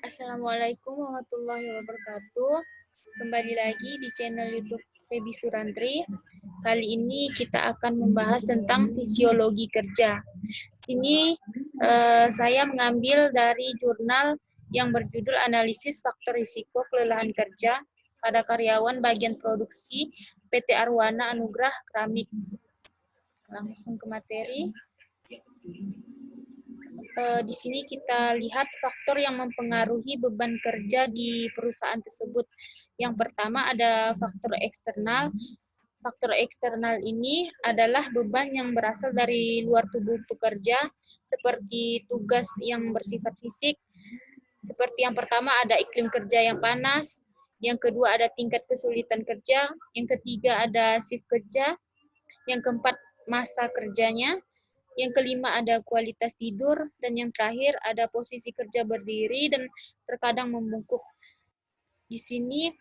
Assalamualaikum warahmatullahi wabarakatuh. Kembali lagi di channel YouTube Febi Surantri. Kali ini kita akan membahas tentang fisiologi kerja. Sini saya mengambil dari jurnal yang berjudul Analisis Faktor Risiko Kelelahan Kerja pada Karyawan Bagian Produksi PT Arwana Anugrah Keramik. Langsung ke materi. Di sini kita lihat faktor yang mempengaruhi beban kerja di perusahaan tersebut. Yang pertama ada faktor eksternal. Faktor eksternal ini adalah beban yang berasal dari luar tubuh pekerja, seperti tugas yang bersifat fisik. Seperti yang pertama ada iklim kerja yang panas, yang kedua ada tingkat kesulitan kerja, yang ketiga ada shift kerja, yang keempat masa kerjanya, yang kelima ada kualitas tidur, dan yang terakhir ada posisi kerja berdiri dan terkadang membungkuk. Di sini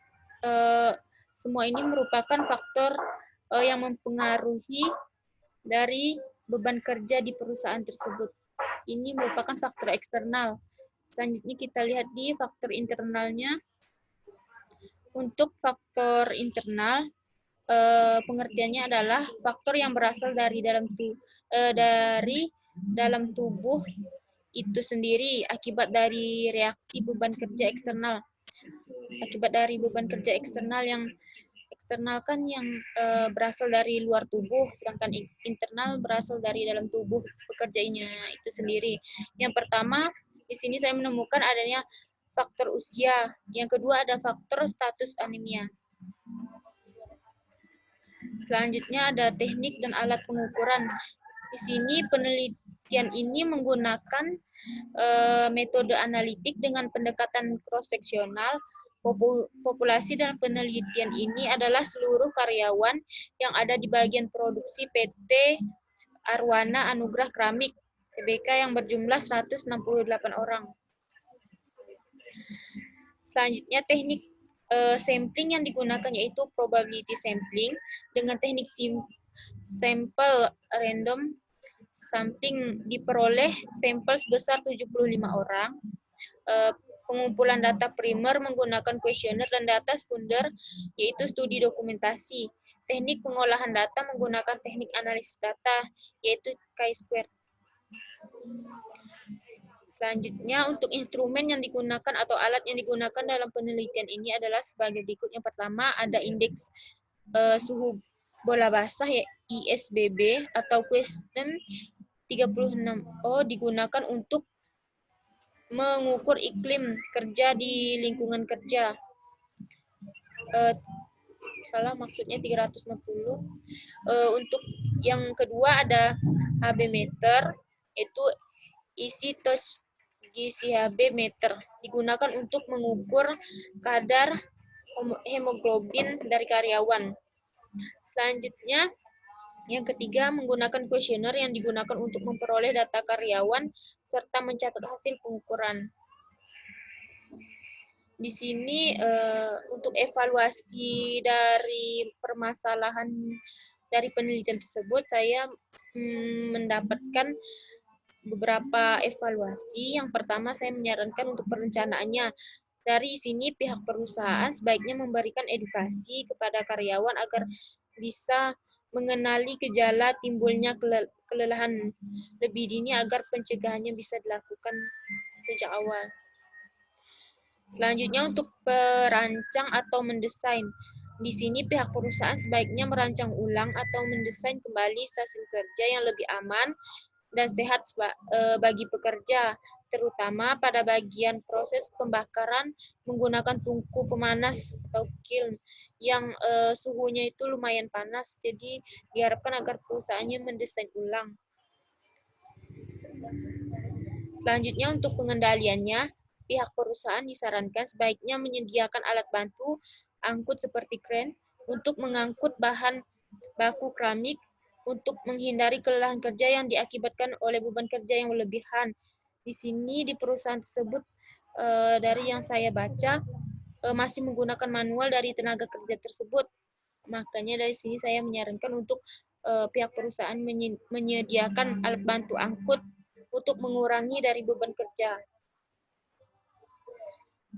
semua ini merupakan faktor yang mempengaruhi dari beban kerja di perusahaan tersebut. Ini merupakan faktor eksternal. Selanjutnya kita lihat di faktor internalnya. Untuk faktor internal, pengertiannya adalah faktor yang berasal dari dalam tubuh itu sendiri akibat dari reaksi beban kerja eksternal. Akibat dari beban kerja eksternal yang eksternal kan yang berasal dari luar tubuh, sedangkan internal berasal dari dalam tubuh pekerjanya itu sendiri. Yang pertama, di sini saya menemukan adanya faktor usia. Yang kedua ada faktor status anemia. Selanjutnya ada teknik dan alat pengukuran. Di sini penelitian ini menggunakan metode analitik dengan pendekatan cross-seksional. Populasi dan penelitian ini adalah seluruh karyawan yang ada di bagian produksi PT Arwana Anugrah Keramik Tbk yang berjumlah 168 orang. Selanjutnya teknik sampling yang digunakan yaitu probability sampling dengan teknik sampel random sampling diperoleh sampel sebesar 75 orang. Pengumpulan data primer menggunakan kuesioner dan data sekunder yaitu studi dokumentasi. Teknik pengolahan data menggunakan teknik analisis data yaitu chi-square. Selanjutnya, untuk instrumen yang digunakan atau alat yang digunakan dalam penelitian ini adalah sebagai berikut. Yang pertama, ada indeks suhu bola basah, ya, ISBB, atau Question 36O digunakan untuk mengukur iklim kerja di lingkungan kerja. Maksudnya 360. Untuk yang kedua ada HB meter, yaitu isi touch GCHB meter digunakan untuk mengukur kadar hemoglobin dari karyawan. Selanjutnya, yang ketiga menggunakan kuesioner yang digunakan untuk memperoleh data karyawan serta mencatat hasil pengukuran. Di sini untuk evaluasi dari permasalahan dari penelitian tersebut, saya mendapatkan beberapa evaluasi. Yang pertama, saya menyarankan untuk perencanaannya. Dari sini pihak perusahaan sebaiknya memberikan edukasi kepada karyawan agar bisa mengenali gejala timbulnya kelelahan lebih dini agar pencegahannya bisa dilakukan sejak awal. Selanjutnya untuk perancang atau mendesain. Di sini pihak perusahaan sebaiknya merancang ulang atau mendesain kembali stasiun kerja yang lebih aman dan sehat bagi pekerja, terutama pada bagian proses pembakaran menggunakan tungku pemanas atau kiln yang suhunya itu lumayan panas. Jadi diharapkan agar perusahaannya mendesain ulang. Selanjutnya untuk pengendaliannya, pihak perusahaan disarankan sebaiknya menyediakan alat bantu angkut seperti kren untuk mengangkut bahan baku keramik untuk menghindari kelelahan kerja yang diakibatkan oleh beban kerja yang berlebihan. Di sini di perusahaan tersebut dari yang saya baca masih menggunakan manual dari tenaga kerja tersebut. Makanya dari sini saya menyarankan untuk pihak perusahaan menyediakan alat bantu angkut untuk mengurangi dari beban kerja.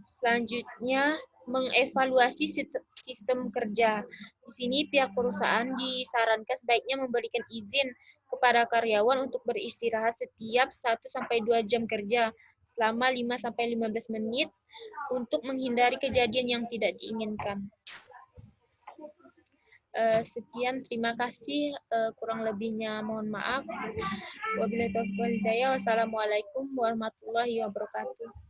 Selanjutnya, mengevaluasi sistem kerja. Di sini pihak perusahaan disarankan sebaiknya memberikan izin kepada karyawan untuk beristirahat setiap 1-2 jam kerja selama 5-15 menit untuk menghindari kejadian yang tidak diinginkan. Sekian, terima kasih. Kurang lebihnya mohon maaf. Wabillahi taufiq wal hidayah. Wassalamualaikum warahmatullahi wabarakatuh.